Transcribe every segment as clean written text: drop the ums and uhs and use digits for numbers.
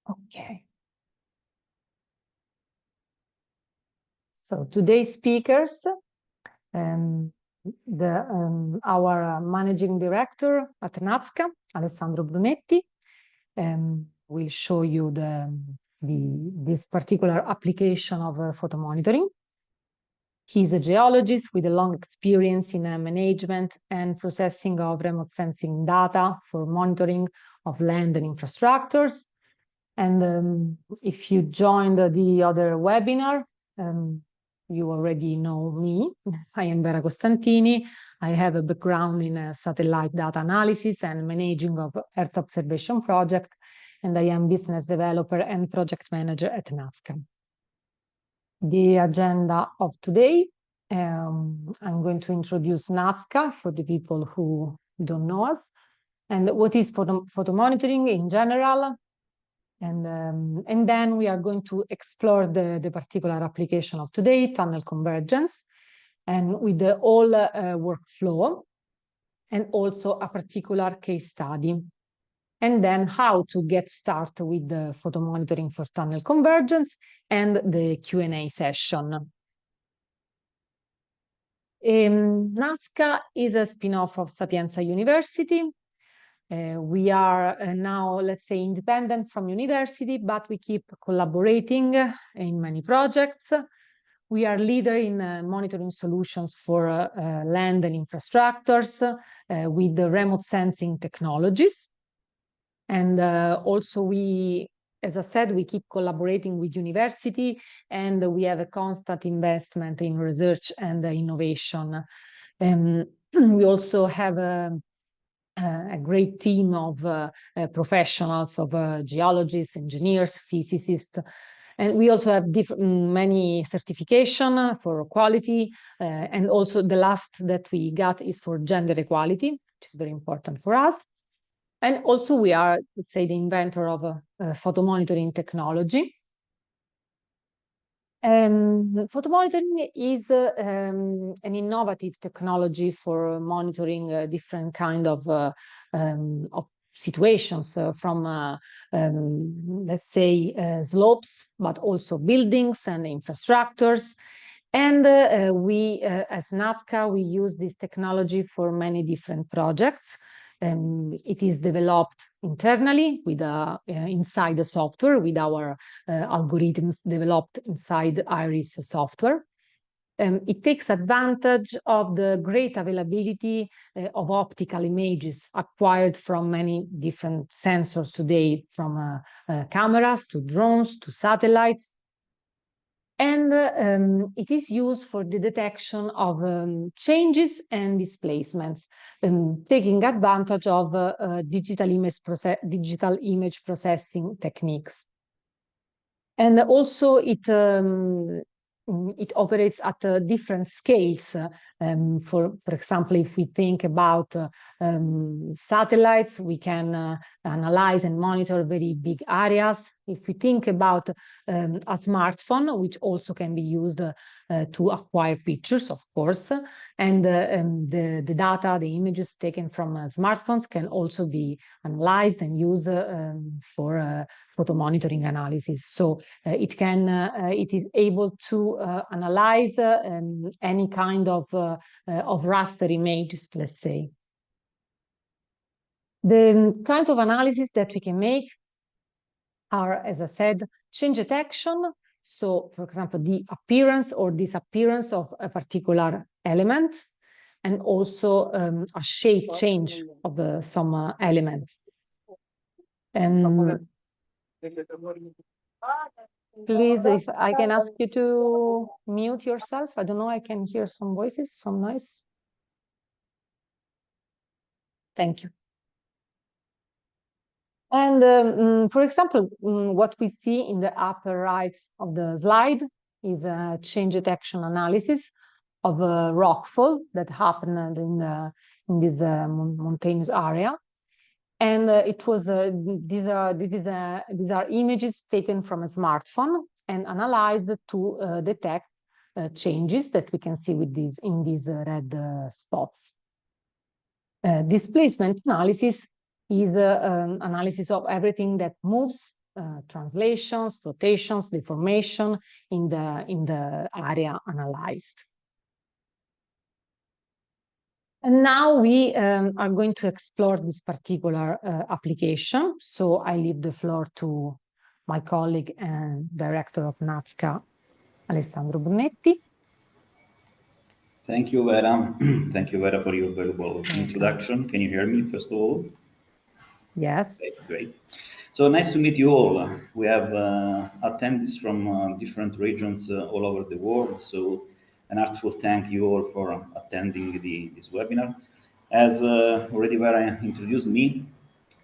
Okay. So today's speakers, our managing director at NHAZCA, Alessandro Brunetti, will show you this particular application of photomonitoring. He's a geologist with a long experience in management and processing of remote sensing data for monitoring of land and infrastructures. And if you joined the other webinar, you already know me. I am Vera Costantini. I have a background in satellite data analysis and managing of Earth observation project, and I am business developer and project manager at NHAZCA. The agenda of today, I'm going to introduce NHAZCA for the people who don't know us, and what is photomonitoring in general. And then we are going to explore the particular application of today, tunnel convergence, and with the whole workflow, and also a particular case study. And then how to get started with the photomonitoring for tunnel convergence and the Q&A session. NHAZCA is a spin-off of Sapienza University. We are now, let's say, independent from university, but we keep collaborating in many projects. We are leader in monitoring solutions for land and infrastructures with the remote sensing technologies. And also we, as I said, we keep collaborating with university, and we have a constant investment in research and innovation. We also have a great team of professionals, of geologists, engineers, physicists. And we also have many certification for quality. And also the last that we got is for gender equality, which is very important for us. And also we are, let's say, the inventor of photomonitoring technology. Photomonitoring is an innovative technology for monitoring different kind of situations from, let's say, slopes, but also buildings and infrastructures. And we, as NHAZCA, we use this technology for many different projects. It is developed internally with inside the software with our algorithms developed inside IRIS software. It takes advantage of the great availability of optical images acquired from many different sensors today, from cameras to drones to satellites. And it is used for the detection of changes and displacements, taking advantage of digital image processing techniques. And also it operates at different scales. For example, if we think about satellites, we can analyze and monitor very big areas. If we think about a smartphone, which also can be used to acquire pictures, of course, and the data, the images taken from smartphones can also be analyzed and used for photomonitoring analysis. So it is able to analyze any kind of raster images, let's say. The kinds of analysis that we can make are, as I said, change detection. So, for example, the appearance or disappearance of a particular element, and also a shape change of some element. Please, if I can ask you to mute yourself. I don't know, I can hear some voices, some noise. Thank you. And for example, what we see in the upper right of the slide is a change detection analysis of a rockfall that happened in this mountainous area. And these are images taken from a smartphone and analyzed to detect changes that we can see with in these red spots. Displacement analysis is analysis of everything that moves translations, rotations, deformation in the area analyzed. And now we are going to explore this particular application. So I leave the floor to my colleague and director of NHAZCA, Alessandro Brunetti. Thank you, Vera. Thank you, Vera, for your valuable introduction. Can you hear me, first of all? Yes. Okay, great. So nice to meet you all. We have attendees from different regions all over the world. So an heartfelt thank you all for attending this webinar. As already Vera introduced me,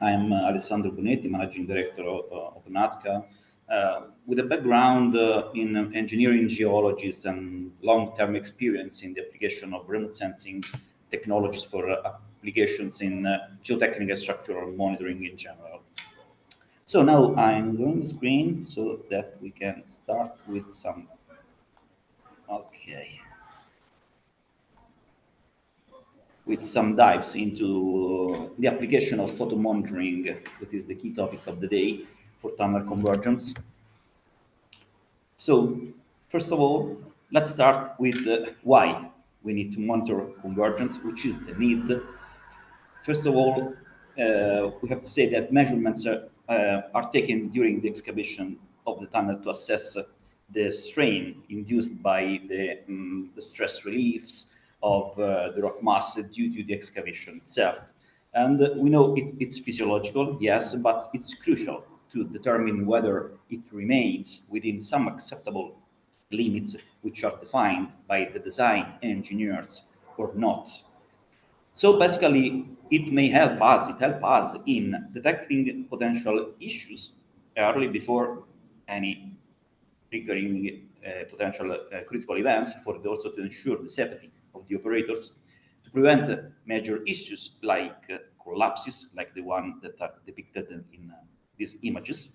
I'm Alessandro Brunetti, Managing Director of NHAZCA, with a background in engineering, geologies, and long-term experience in the application of remote sensing technologies for applications in geotechnical structural monitoring in general. So now I'm going the screen so that we can start with some, with some dives into the application of photomonitoring, that is the key topic of the day for tunnel convergence. So first of all, let's start with why we need to monitor convergence, which is the need. First of all, we have to say that measurements are taken during the excavation of the tunnel to assess the strain induced by the stress reliefs of the rock mass due to the excavation itself. And we know it's physiological, yes, but it's crucial to determine whether it remains within some acceptable limits which are defined by the design engineers or not. So basically, it helps us in detecting potential issues early before any triggering potential critical events, for also to ensure the safety of the operators, to prevent major issues like collapses, like the one that are depicted in these images,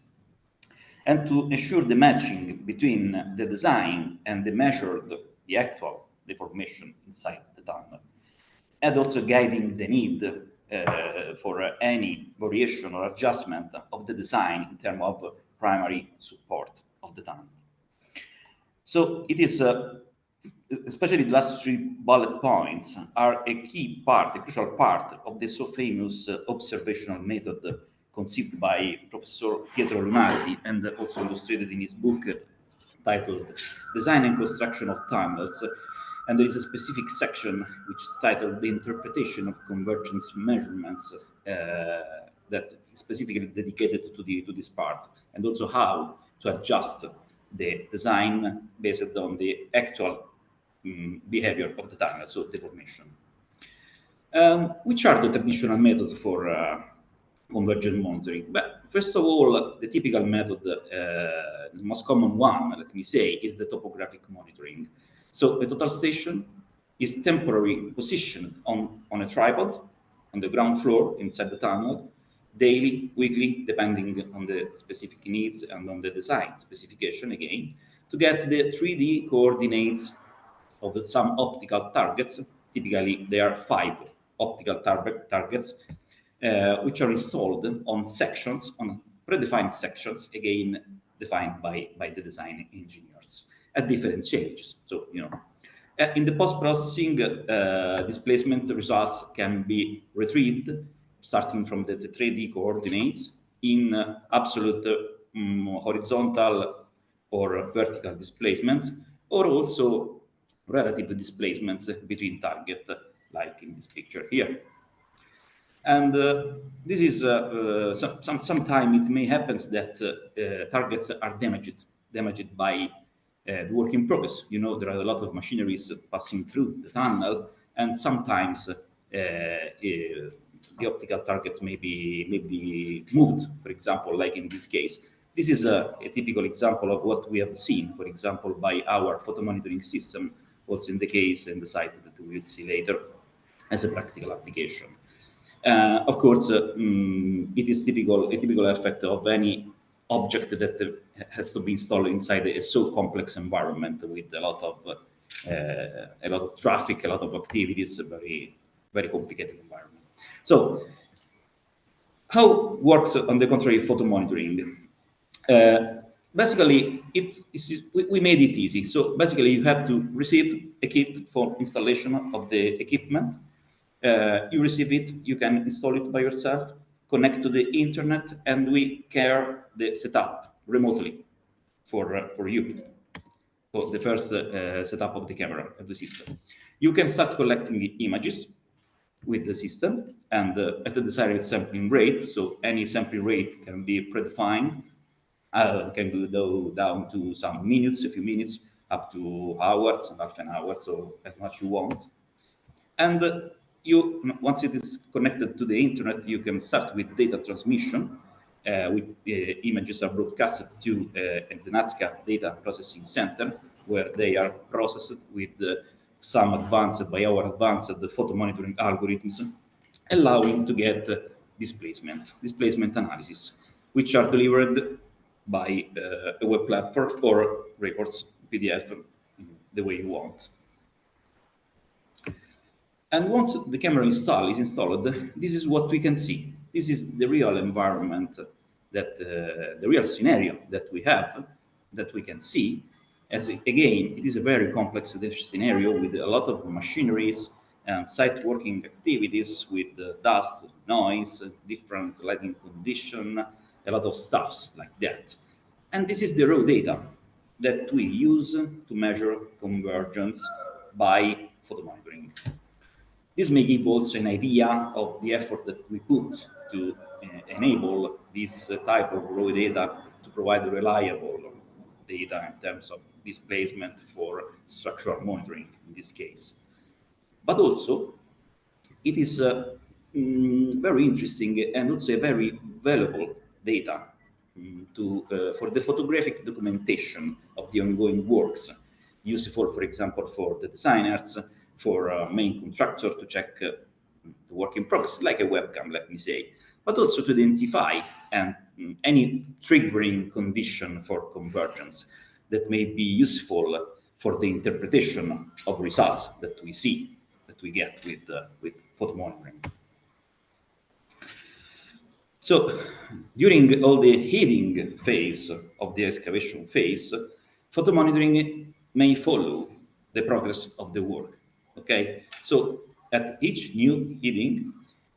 and to ensure the matching between the design and the actual deformation inside the tunnel, and also guiding the need for any variation or adjustment of the design in terms of primary support of the tunnel. So it is, especially the last three bullet points are a key part, a crucial part of the so famous observational method conceived by Professor Pietro Lunardi and also illustrated in his book titled Design and Construction of Tunnels. And there is a specific section which is titled The Interpretation of Convergence Measurements that is specifically dedicated to this part, and also how to adjust the design based on the actual behavior of the tunnel, so deformation. Which are the traditional methods for convergent monitoring? But first of all, the typical method, the most common one, let me say, is the topographic monitoring. So a total station is temporarily positioned on a tripod on the ground floor inside the tunnel, daily, weekly, depending on the specific needs and on the design specification again, to get the 3D coordinates of some optical targets. Typically, there are 5 optical targets, which are installed on sections, on predefined sections, again defined by the design engineers at different stages. So, in the post-processing, displacement results can be retrieved starting from the 3D coordinates in absolute horizontal or vertical displacements, or also relative displacements between target, like in this picture here. And this is sometimes it may happen that targets are damaged by the work in progress. There are a lot of machineries passing through the tunnel, and sometimes the optical targets may be moved, for example, like in this case. This is a typical example of what we have seen, for example, by our photomonitoring system, also in the case and the site that we will see later as a practical application. Of course, it is a typical effect of any object that has to be installed inside a so complex environment with a lot of traffic, a lot of activities, a very, very complicated environment. So, how works, on the contrary, photomonitoring? Basically, we made it easy. So basically, you have to receive a kit for installation of the equipment. You receive it, you can install it by yourself, connect to the internet, and we care the setup remotely for you. So the first setup of the camera, of the system. You can start collecting images with the system and at the desired sampling rate. So any sampling rate can be predefined. Can go down to some minutes, a few minutes, up to hours, half an hour, so as much you want. And once it is connected to the internet, you can start with data transmission. Images are broadcasted to the NHAZCA data processing center, where they are processed with some advanced, by our advanced photomonitoring algorithms, allowing to get displacement analysis, which are delivered by a web platform or reports, PDF, the way you want. And once the camera is installed, this is what we can see. This is the real environment, that the real scenario that we have, that we can see. As again, it is a very complex scenario with a lot of machineries and site working activities with dust, noise, different lighting condition, a lot of stuffs like that. And this is the raw data that we use to measure convergence by photomonitoring. This may give also an idea of the effort that we put to enable this type of raw data to provide reliable data in terms of displacement for structural monitoring in this case. But also, it is very interesting and also a very valuable data for the photographic documentation of the ongoing works, useful, for example, for the designers, for main contractor to check the work in progress, like a webcam, let me say, but also to identify any triggering condition for convergence that may be useful for the interpretation of results that we see, that we get with photomonitoring. So during all the heating phase of the excavation phase, photomonitoring may follow the progress of the work. Okay, so at each new heating,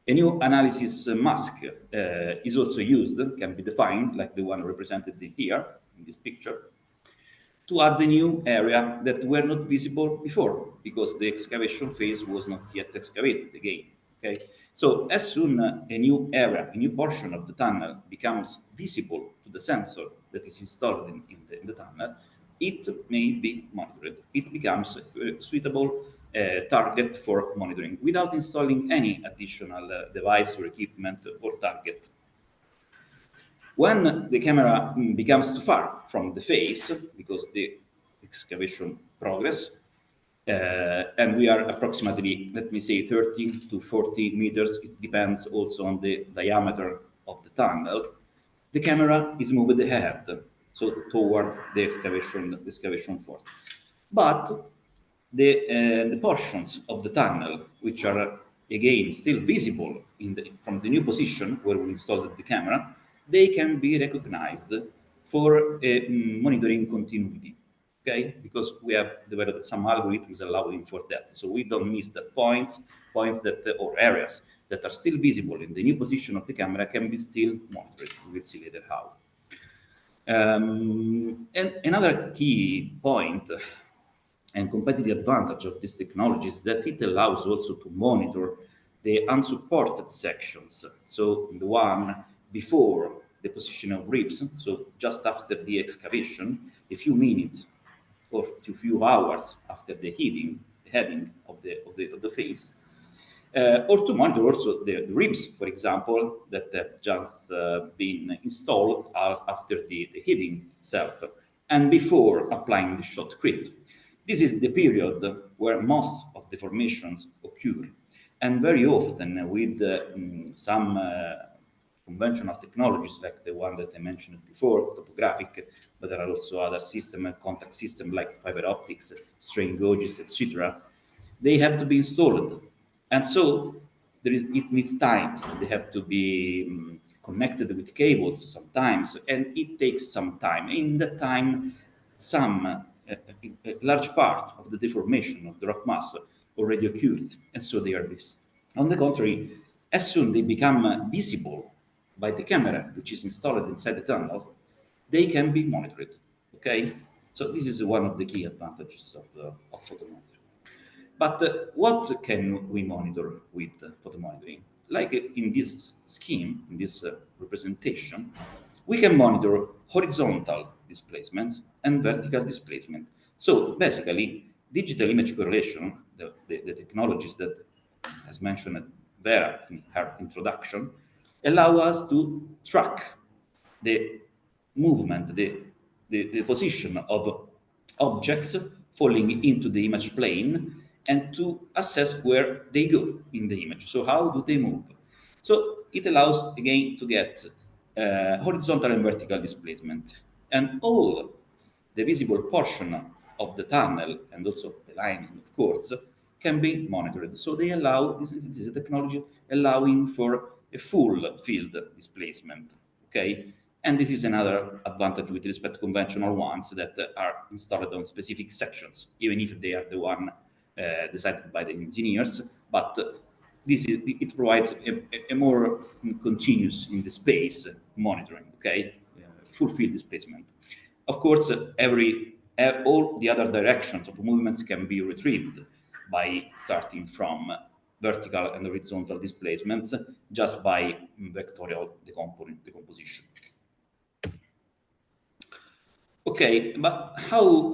a new analysis mask is also used, can be defined like the one represented here in this picture, to add the new area that were not visible before because the excavation phase was not yet excavated again. Okay, so as soon a new area, a new portion of the tunnel becomes visible to the sensor that is installed in the tunnel, it may be monitored. It becomes a suitable target for monitoring without installing any additional device or equipment or target. When the camera becomes too far from the face, because the excavation progress, and we are approximately, let me say, 30 to 40 meters, it depends also on the diameter of the tunnel, the camera is moved ahead, so toward the excavation force. But the portions of the tunnel, which are again still visible from the new position where we installed the camera, they can be recognized for monitoring continuity. Okay, because we have developed some algorithms allowing for that, so we don't miss that points that or areas that are still visible in the new position of the camera can be still monitored. We will see later how. And another key point and competitive advantage of this technology is that it allows also to monitor the unsupported sections. So the one before the position of ribs, so just after the excavation, a few minutes or a few hours after the heading of the face, or to monitor also the ribs, for example, that have just been installed after the heating itself and before applying the shotcrete. This is the period where most of the formations occur, and very often with some conventional technologies like the one that I mentioned before, topographic, but there are also other systems, contact systems like fiber optics, strain gauges, etc. They have to be installed, and so it needs time. So they have to be connected with cables sometimes, and it takes some time. In that time, a large part of the deformation of the rock mass already occurred, and so they are missed. On the contrary, as soon they become visible by the camera, which is installed inside the tunnel, they can be monitored. Okay, so this is one of the key advantages of photomonitoring. But what can we monitor with photomonitoring? Like in this scheme, in this representation, we can monitor horizontal displacements and vertical displacement. So basically, digital image correlation, the technologies that, as mentioned Vera in her introduction, allow us to track the movement, the position of objects falling into the image plane and to assess where they go in the image. So how do they move? So it allows, again, to get horizontal and vertical displacement. And all the visible portion of the tunnel and also the lining, of course, can be monitored. So they allow, this is a technology allowing for a full field displacement, okay? And this is another advantage with respect to conventional ones that are installed on specific sections, even if they are the one decided by the engineers. But it provides a more continuous in the space monitoring, okay? Full field displacement. Of course, all the other directions of movements can be retrieved by starting from vertical and horizontal displacements just by vectorial decomposition. Okay, but how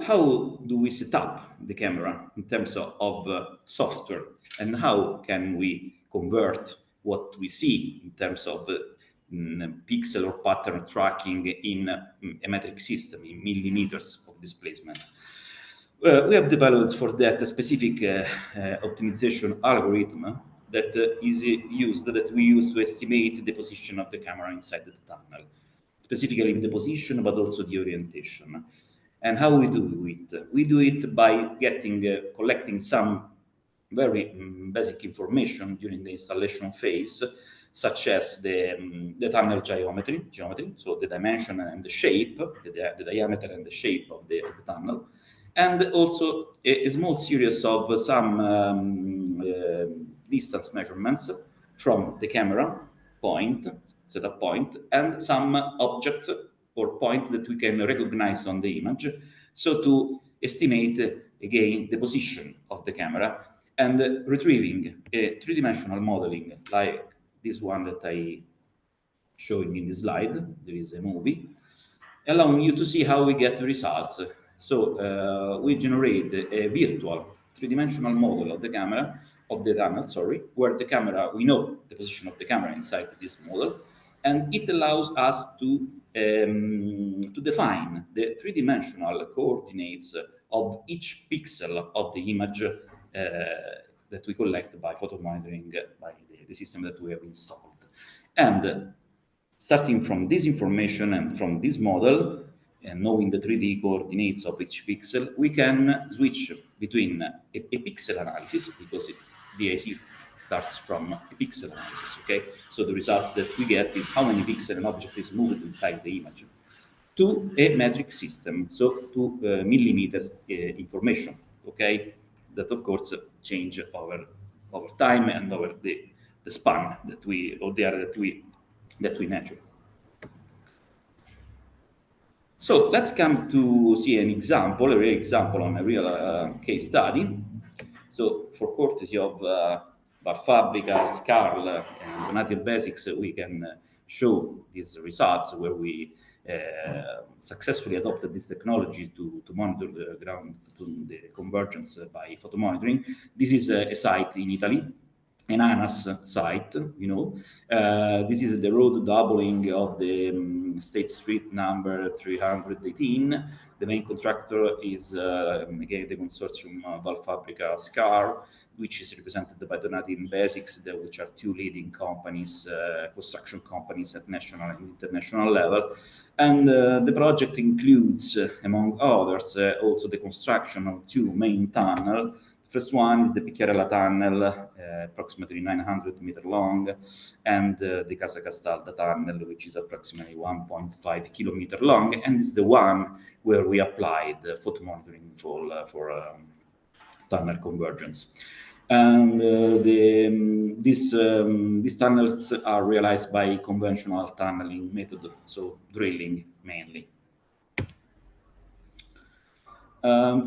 do we set up the camera in terms of software, and how can we convert what we see in terms of pixel or pattern tracking in a metric system, in millimeters of displacement? We have developed for that a specific optimization algorithm that we use to estimate the position of the camera inside the tunnel, specifically the position, but also the orientation. And how we do it? We do it by collecting some very basic information during the installation phase, such as the tunnel geometry, so the dimension and the shape, the diameter and the shape of the tunnel, and also a small series of some distance measurements from the camera point, setup point, and some object or point that we can recognize on the image, so to estimate again the position of the camera, and retrieving a three-dimensional modeling like this one that I showing in the slide. There is a movie allowing you to see how we get the results. So we generate a virtual three-dimensional model of the camera, of the tunnel, where the camera, we know the position of the camera inside this model, and it allows us to define the three-dimensional coordinates of each pixel of the image that we collect by photomonitoring by the system that we have installed. And starting from this information and from this model, and knowing the 3D coordinates of each pixel, we can switch between a pixel analysis, because the IC starts from a pixel analysis, okay? So the results that we get is how many pixels an object is moved inside the image, to a metric system, so to millimeters information, okay? That of course change over time and over the span that we measure. So let's come to see an example, a real example on a real case study. So for courtesy of Valfabrica, Carl, and Donati Basics, we can show these results where we successfully adopted this technology to monitor the convergence by photomonitoring. This is a site in Italy, an ANAS site, you know. This is the road doubling of the State Street number 318. The main contractor is, again, the consortium Valfabrica SCAR, which is represented by Donati and Basics, which are two leading companies, construction companies at national and international level. And the project includes, among others, also the construction of two main tunnels. First one is the Picchiarella Tunnel, approximately 900 meters long, and the Casa Castalda Tunnel, which is approximately 1.5 kilometers long, and is the one where we applied photomonitoring for tunnel convergence. And these tunnels are realized by conventional tunneling method, so drilling mainly.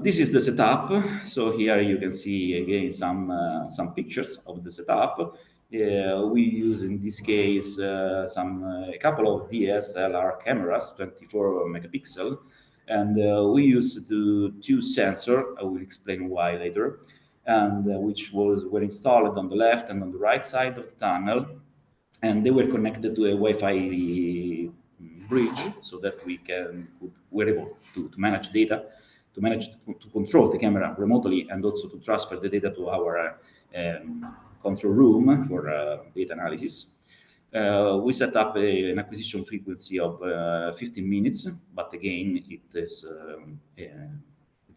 This is the setup. So here you can see again some pictures of the setup. We use in this case a couple of DSLR cameras, 24 megapixel, and we use the two sensors. I will explain why later, and which were installed on the left and on the right side of the tunnel, and they were connected to a Wi-Fi bridge so that we're able to manage data, to control the camera remotely, and also to transfer the data to our control room for data analysis. We set up an acquisition frequency of 15 minutes, but again, it's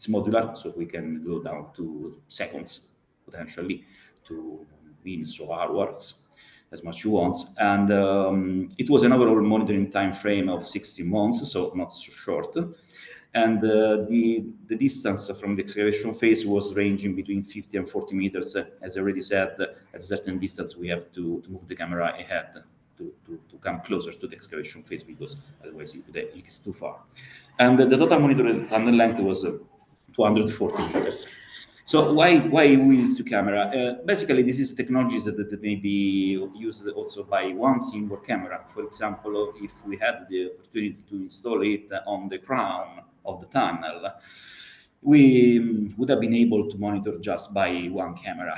modular, so we can go down to seconds, potentially, to minutes or hours, as much you want. And it was an overall monitoring time frame of 60 months, so not so short. And the distance from the excavation phase was ranging between 50 and 40 meters. As I already said, at a certain distance, we have to move the camera ahead to come closer to the excavation phase, because otherwise it is too far. And the total monitored tunnel length was 240 meters. So why we use two camera? Basically, this is technologies that may be used also by one single camera. For example, if we had the opportunity to install it on the crown of the tunnel, we would have been able to monitor just by one camera,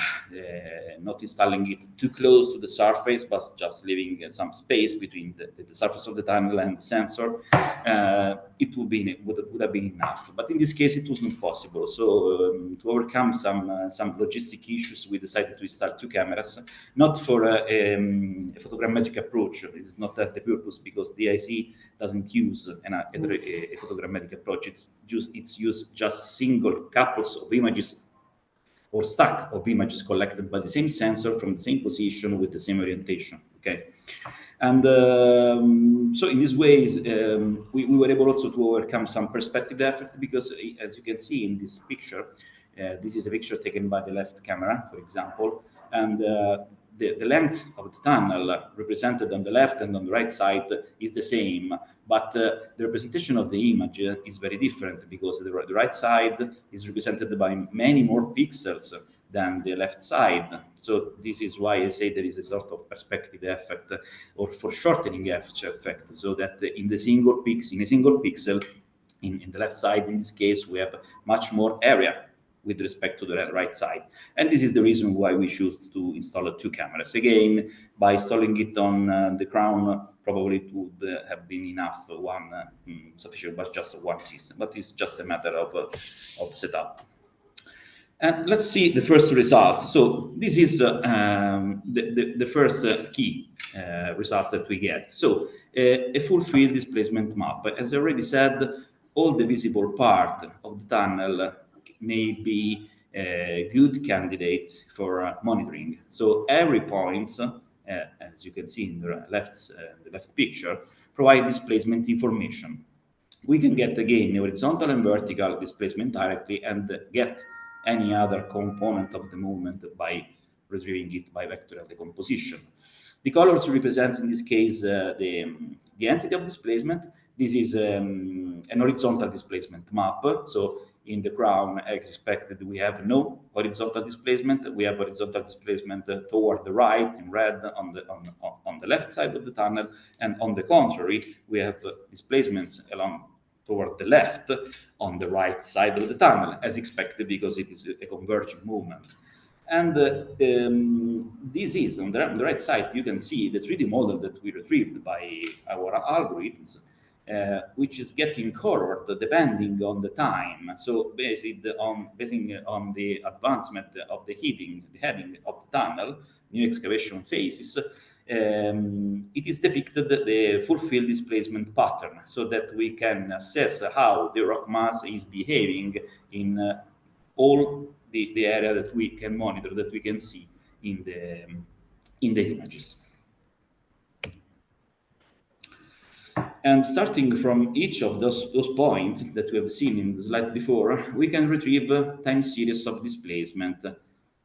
not installing it too close to the surface, but just leaving some space between the surface of the tunnel and the sensor. It would have been enough. But in this case, it wasn't possible. So to overcome some logistic issues, we decided to install two cameras, not for a photogrammetric approach. This is not the purpose, because the IC doesn't use a photogrammetric approach. It's used just single couples of images or stack of images collected by the same sensor from the same position with the same orientation. Okay, and so in these ways we were able also to overcome some perspective effect, because as you can see in this picture, this is a picture taken by the left camera, for example, and the length of the tunnel represented on the left and on the right side is the same, but the representation of the image is very different, because the right side is represented by many more pixels than the left side. So this is why I say there is a sort of perspective effect or foreshortening effect, so that in a single pixel, in the left side, in this case, we have much more area with respect to the right side. And this is the reason why we choose to install two cameras. Again, by installing it on the crown, probably it would have been enough, sufficient, but just one system. But it's just a matter of setup. And let's see the first results. So this is the first key results that we get. So a full field displacement map. As I already said, all the visible part of the tunnel may be good candidates for monitoring. So every point, as you can see in the left picture, provide displacement information. We can get again horizontal and vertical displacement directly, and get any other component of the movement by retrieving it by vectorial decomposition. The colors represent, in this case, the entity of displacement. This is an horizontal displacement map. So in the crown, as expected, we have no horizontal displacement. We have horizontal displacement toward the right in red on the left side of the tunnel, and on the contrary, we have displacements along toward the left on the right side of the tunnel, as expected, because it is a converging movement. And this is, on the right side, you can see the 3D model that we retrieved by our algorithms, which is getting colored depending on the time. So based on the advancement of the heading of the tunnel, new excavation phases, it is depicted the full field displacement pattern, so that we can assess how the rock mass is behaving in all the area that we can monitor, that we can see in the images. And starting from each of those points that we have seen in the slide before, we can retrieve time series of displacement.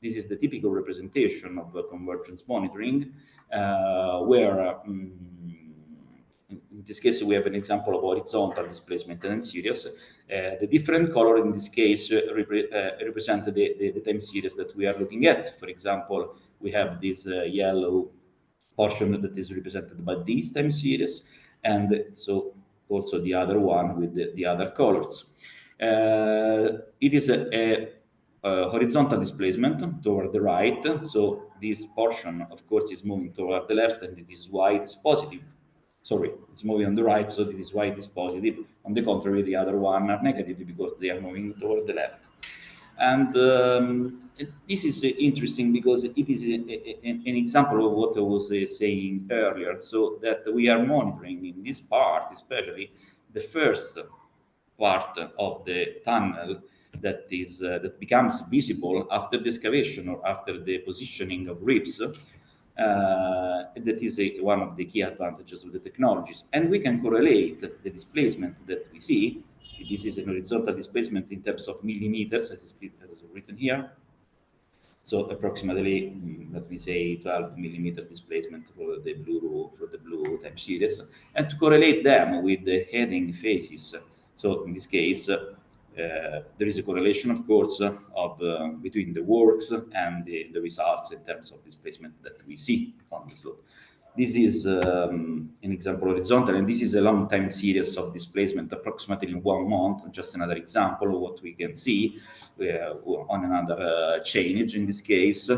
This is the typical representation of convergence monitoring, where in this case we have an example of horizontal displacement time series. The different color in this case represent the time series that we are looking at. For example, we have this yellow portion that is represented by this time series, and so also the other one with the other colors. It is a horizontal displacement toward the right, so this portion, of course, is moving toward the left, and it is why it is positive. Sorry, it's moving on the right, so this is why it is positive. On the contrary, the other one are negative because they are moving toward the left. And this is interesting because it is an example of what I was saying earlier, so that we are monitoring in this part, especially the first part of the tunnel that becomes visible after the excavation or after the positioning of ribs. That is one of the key advantages of the technologies. And we can correlate the displacement that we see. This is an horizontal displacement in terms of millimeters, as is written here. So approximately, let me say 12 millimeter displacement for the blue time series, and to correlate them with the heading phases. So in this case, there is a correlation, of course, between the works and the results in terms of displacement that we see on the slope. This is an example horizontal, and this is a long time series of displacement, approximately in 1 month. Just another example of what we can see on another chainage in this case.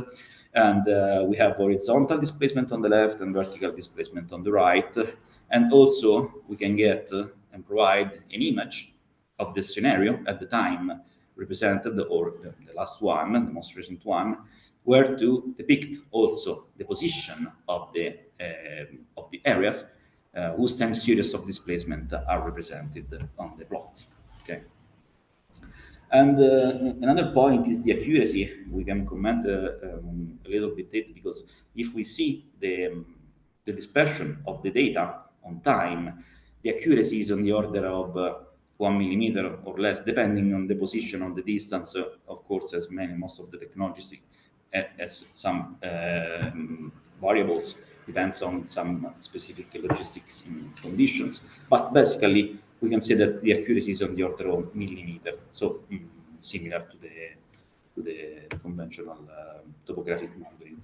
And we have horizontal displacement on the left and vertical displacement on the right. And also we can get and provide an image of the scenario at the time represented, or the last one, the most recent one, where to depict also the position of the areas whose time series of displacement are represented on the plots. Okay. And another point is the accuracy. We can comment a little bit it, because if we see the dispersion of the data on time, the accuracy is on the order of 1 millimeter or less, depending on the position, on the distance. Of course, as most of the technologies has some variables, depends on some specific logistics conditions. But basically, we can say that the accuracy is on the order of millimeter, so similar to the conventional topographic monitoring.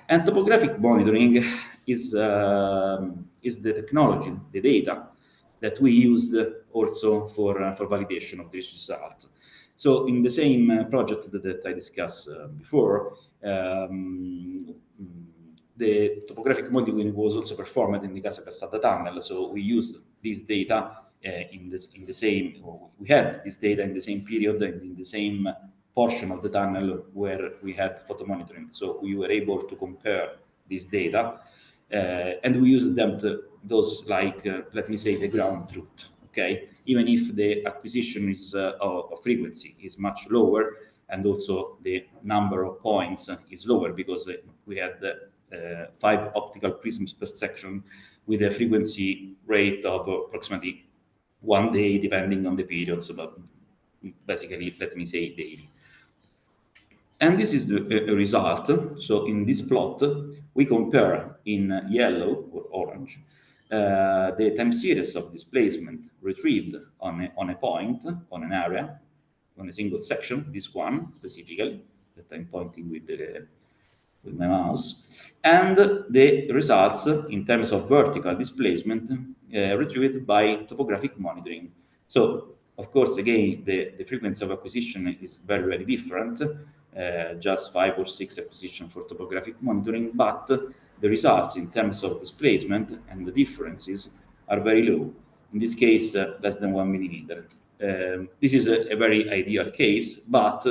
And topographic monitoring is the technology, the data that we used also for validation of this result. So in the same project that I discussed before, the topographic modeling was also performed in the Casa Cassata tunnel. So we used this data in the same, we had this data in the same period and in the same portion of the tunnel where we had photomonitoring. So we were able to compare this data and we used them to those like, let me say, the ground truth. Okay, even if the acquisition is of frequency is much lower, and also the number of points is lower because we had 5 optical prisms per section with a frequency rate of approximately 1 day, depending on the periods, but basically, let me say, daily. And this is the result. So in this plot, we compare in yellow or orange the time series of displacement retrieved on a point, on an area, on a single section, this one specifically, that I'm pointing with my mouse, and the results in terms of vertical displacement retrieved by topographic monitoring. So, of course, again, the frequency of acquisition is very, very different, just 5 or 6 acquisition for topographic monitoring, but the results in terms of displacement and the differences are very low. In this case, less than 1 millimeter. This is a very ideal case, but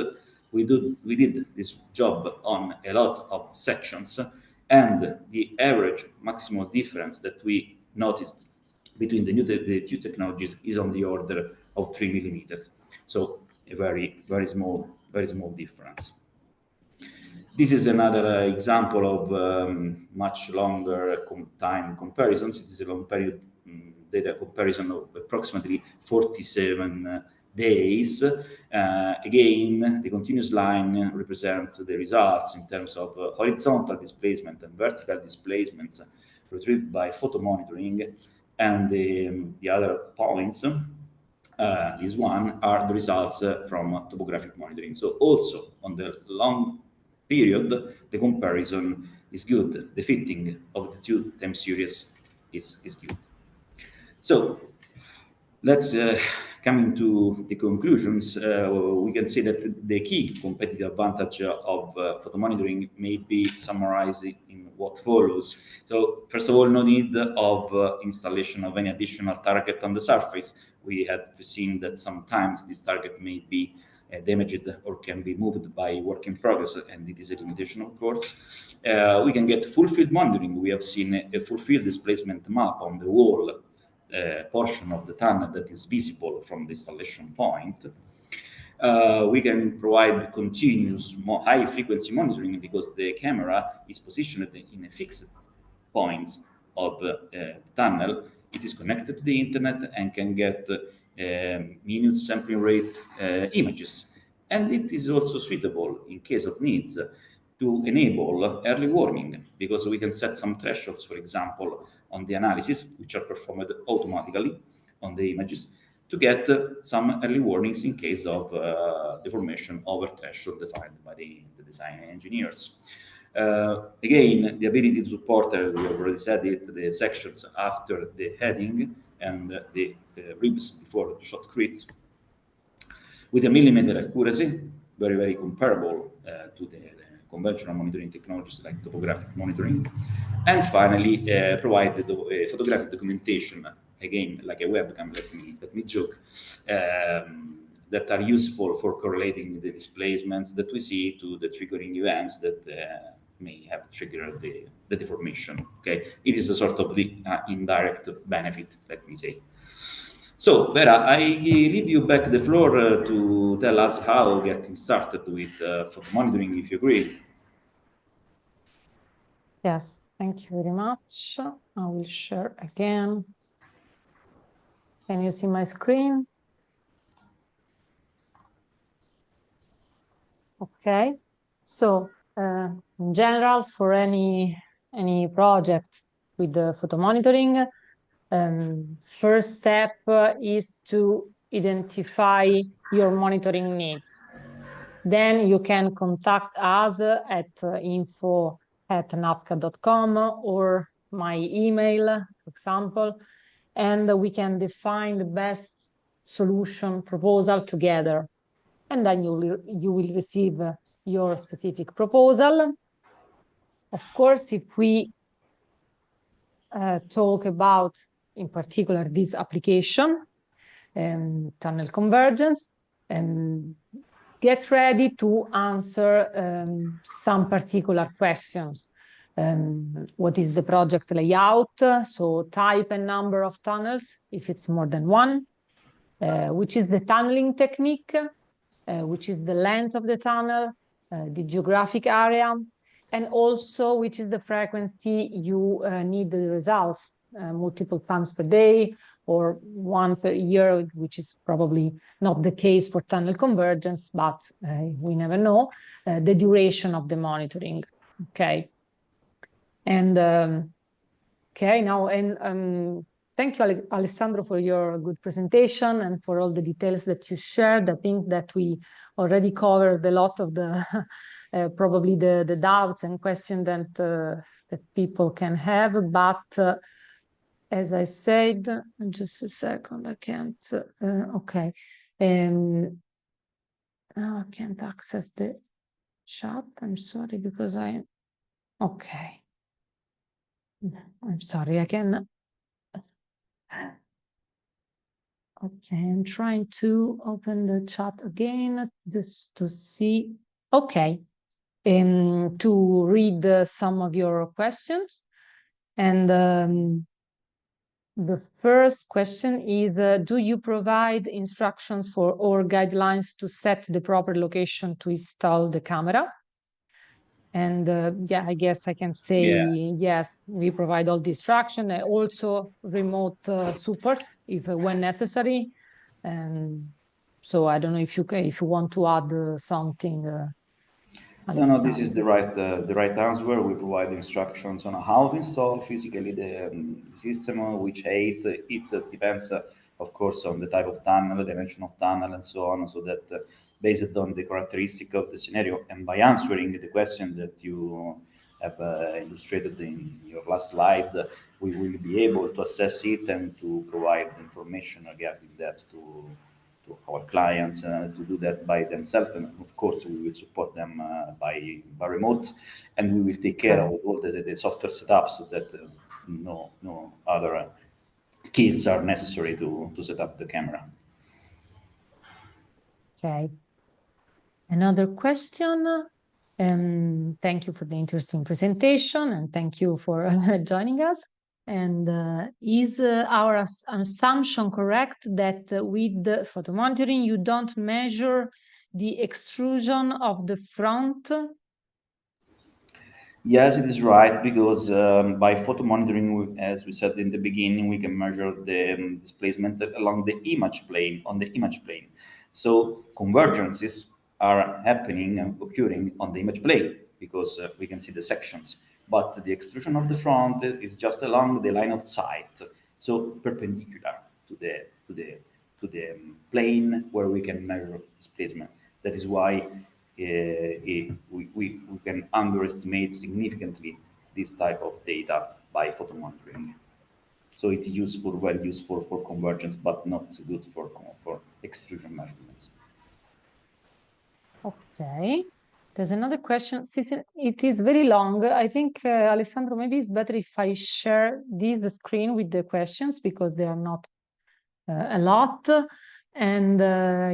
we did this job on a lot of sections, and the average maximum difference that we noticed between the two technologies is on the order of 3 millimeters. So a very, very small very small difference. This is another example of much longer time comparisons. It is a long period data comparison of approximately 47 days. Again, the continuous line represents the results in terms of horizontal displacement and vertical displacements retrieved by photomonitoring, and the other points, this one, are the results from topographic monitoring. So also on the long period, the comparison is good. The fitting of the two time series is good. So let's come into the conclusions. We can say that the key competitive advantage of photomonitoring may be summarized in what follows. So first of all, no need of installation of any additional target on the surface. We have seen that sometimes this target may be damaged or can be moved by work in progress, and it is a limitation, of course. We can get full field monitoring. We have seen a full field displacement map on the wall portion of the tunnel that is visible from the installation point. We can provide continuous high frequency monitoring because the camera is positioned in a fixed point of the tunnel. It is connected to the internet and can get minute sampling rate images. And it is also suitable in case of needs to enable early warning, because we can set some thresholds, for example, on the analysis, which are performed automatically on the images, to get some early warnings in case of deformation over threshold defined by the design engineers. Again, the ability to support, we have already said it, the sections after the heading and the ribs before the shot crit, with a millimeter accuracy, very, very comparable to the conventional monitoring technologies like topographic monitoring. And finally, provide the photographic documentation, again, like a webcam, let me joke, that are useful for correlating the displacements that we see to the triggering events that may have triggered the deformation. Okay, it is a sort of the indirect benefit, let me say. So, Vera, I leave you back the floor to tell us how getting started with photomonitoring, if you agree. Yes, thank you very much. I will share again. Can you see my screen? Okay, so in general, for any project with the photomonitoring, first step is to identify your monitoring needs. Then you can contact us at info@nhazca.com or my email, for example, and we can define the best solution proposal together. And then you will receive your specific proposal. Of course, if we talk about, in particular, this application, tunnel convergence, get ready to answer some particular questions. What is the project layout? So type and number of tunnels, if it's more than one. Which is the tunneling technique? Which is the length of the tunnel, the geographic area, and also which is the frequency you need the results, multiple times per day or one per year, which is probably not the case for tunnel convergence, but we never know, the duration of the monitoring. Okay. And okay, now, and thank you, Alessandro, for your good presentation and for all the details that you shared. I think that we already covered a lot of the probably the doubts and questions that that people can have. But as I said, just a second, I can't. Okay, I can't access the chat. I'm sorry because okay. I'm sorry, I can. Okay, I'm trying to open the chat again just to see. Okay, to read some of your questions. And The first question is, do you provide instructions for or guidelines to set the proper location to install the camera? And yeah, I guess I can say yes, we provide all the instruction and also remote support if when necessary. And so I don't know if you want to add something. No, this is the right answer. We provide instructions on how to install physically the system, which height. It depends, of course, on the type of tunnel, the dimension of tunnel, and so on. So that based on the characteristic of the scenario, and by answering the question that you have illustrated in your last slide, we will be able to assess it and to provide information regarding that to our clients to do that by themselves, and of course we will support them by remote, and we will take care of all the software setup so that no other skills are necessary to set up the camera. Okay. Another question. Thank you for the interesting presentation, and thank you for joining us. And is our assumption correct that with the photomonitoring you don't measure the extrusion of the front? Yes, it is right, because by photomonitoring, as we said in the beginning, we can measure the displacement along the image plane, on the image plane. So convergences are happening and occurring on the image plane because we can see the sections. But the extrusion of the front is just along the line of sight, so perpendicular to the plane where we can measure displacement. That is why we can underestimate significantly this type of data by photomonitoring. So it's useful, very useful for convergence, but not so good for extrusion measurements. Okay. There's another question. It is very long. I think, Alessandro, maybe it's better if I share the screen with the questions because they are not a lot. And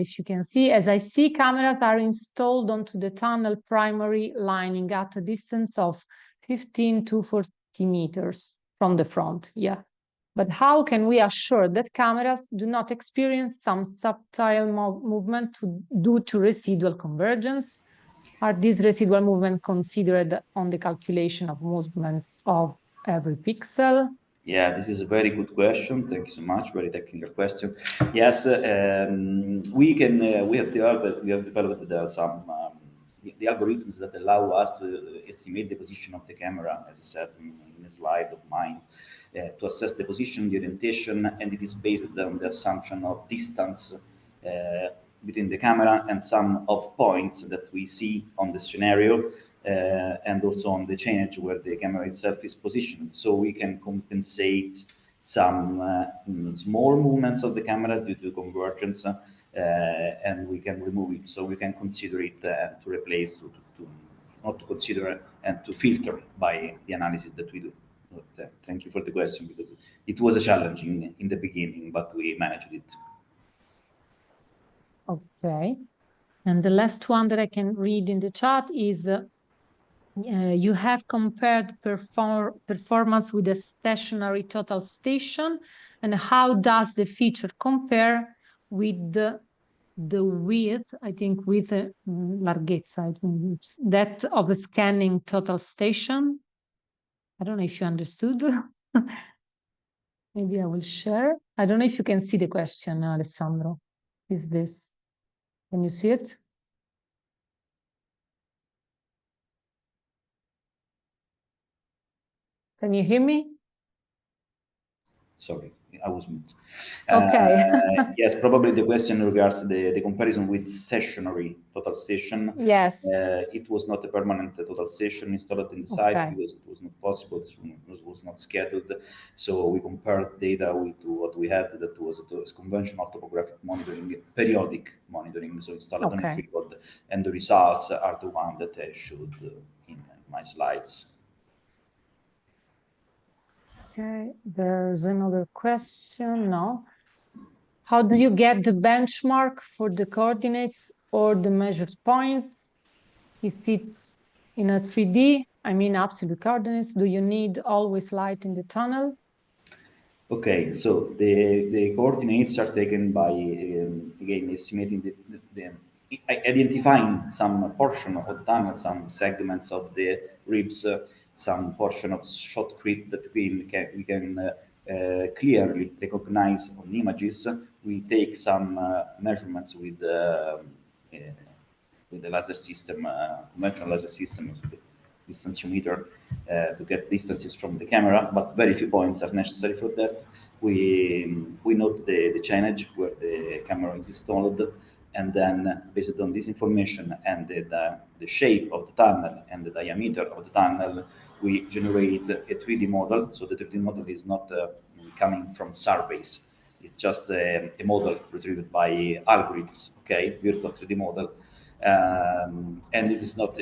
if you can see, as I see, cameras are installed onto the tunnel primary lining at a distance of 15 to 40 meters from the front. Yeah. But how can we assure that cameras do not experience some subtle movement due to residual convergence? Are these residual movements considered on the calculation of movements of every pixel? Yeah, this is a very good question. Thank you so much. Very technical question. Yes, we have developed some the algorithms that allow us to estimate the position of the camera, as I said in a slide of mine, to assess the position, the orientation, and it is based on the assumption of distance between the camera and some of points that we see on the scenario, and also on the change where the camera itself is positioned. So we can compensate some small movements of the camera due to convergence, and we can remove it. So we can consider it to replace, not to consider and to filter by the analysis that we do. But, thank you for the question, because it was a challenge in the beginning, but we managed it. Okay. And the last one that I can read in the chat is, you have compared performance with a stationary total station, and how does the feature compare with the width, I think with larghezza, that of a scanning total station? I don't know if you understood. Maybe I will share. I don't know if you can see the question, Alessandro. Is this? Can you see it? Can you hear me? Sorry, I was mute. Okay. Yes, probably the question regards the comparison with stationary total station. Yes. It was not a permanent total station installed in the site because it was not possible. It was not scheduled. So we compared data with what we had. That was conventional topographic monitoring, periodic monitoring, so installed on a tripod, and the results are the one that I showed in my slides. Okay, there's another question now. How do you get the benchmark for the coordinates or the measured points? Is it in a 3D? I mean, absolute coordinates. Do you need always light in the tunnel? Okay, so the coordinates are taken by, again, estimating identifying some portion of the tunnel, some segments of the ribs, some portion of shot creep that we can clearly recognize on images. We take some measurements with the laser system, conventional laser system, distanceometer, to get distances from the camera, but very few points are necessary for that. We note the channel where the camera is installed, and then based on this information and the shape of the tunnel and the diameter of the tunnel, we generate a 3D model. So the 3D model is not coming from surveys. It's just a model retrieved by algorithms, okay, virtual 3D model. And it is not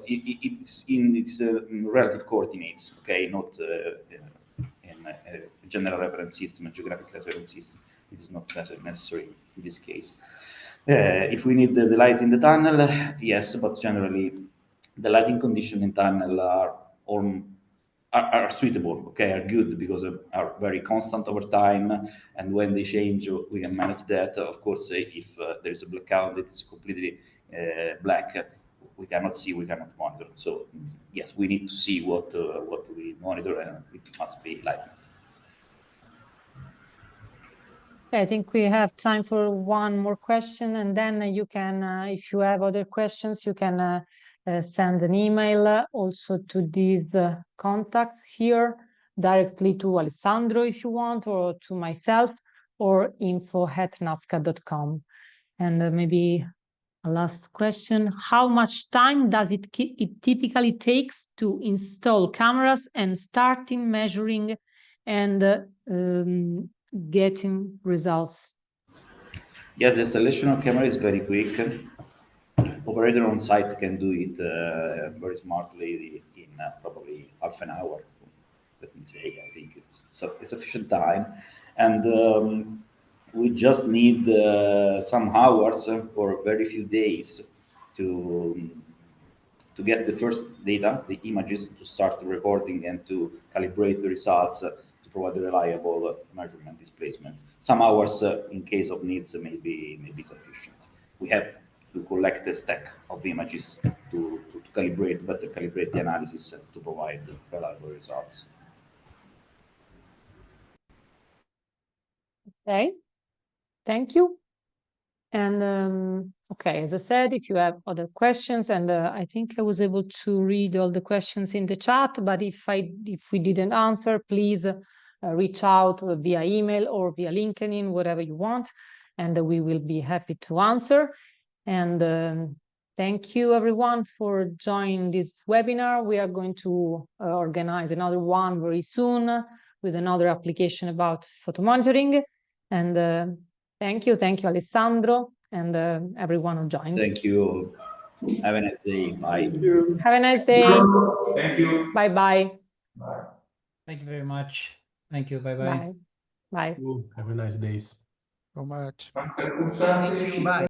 it's in its relative coordinates, okay, not in a general reference system, a geographic reference system. It is not necessary in this case. If we need the light in the tunnel, yes, but generally the lighting conditions in tunnel are suitable, okay, are good because are very constant over time, and when they change, we can manage that. Of course, if there is a blackout that is completely black, we cannot see, we cannot monitor. So yes, we need to see what we monitor, and it must be light. I think we have time for one more question, and then you can, if you have other questions, you can send an email also to these contacts here, directly to Alessandro if you want, or to myself, or info@NHAZCA.com. And maybe a last question: how much time does it typically takes to install cameras and starting measuring and getting results? Yes, the installation of camera is very quick. Operator on site can do it very smartly in probably half an hour. Let me say, I think it's sufficient time, and we just need some hours or very few days to get the first data, the images, to start recording and to calibrate the results to provide a reliable measurement displacement. Some hours, in case of needs, may be sufficient. We have to collect a stack of images to calibrate, better calibrate the analysis to provide reliable results. Okay, thank you. And okay, as I said, if you have other questions, and I think I was able to read all the questions in the chat, but if we didn't answer, please reach out via email or via LinkedIn, whatever you want, and we will be happy to answer. And thank you everyone for joining this webinar. We are going to organize another one very soon with another application about photomonitoring. And thank you, Alessandro, and everyone who joined. Thank you. Have a nice day. Bye. Have a nice day. Thank you. Bye-bye. Bye. Thank you very much. Thank you. Bye-bye. Bye. Bye. Have a nice days. So much. Thank you. Bye.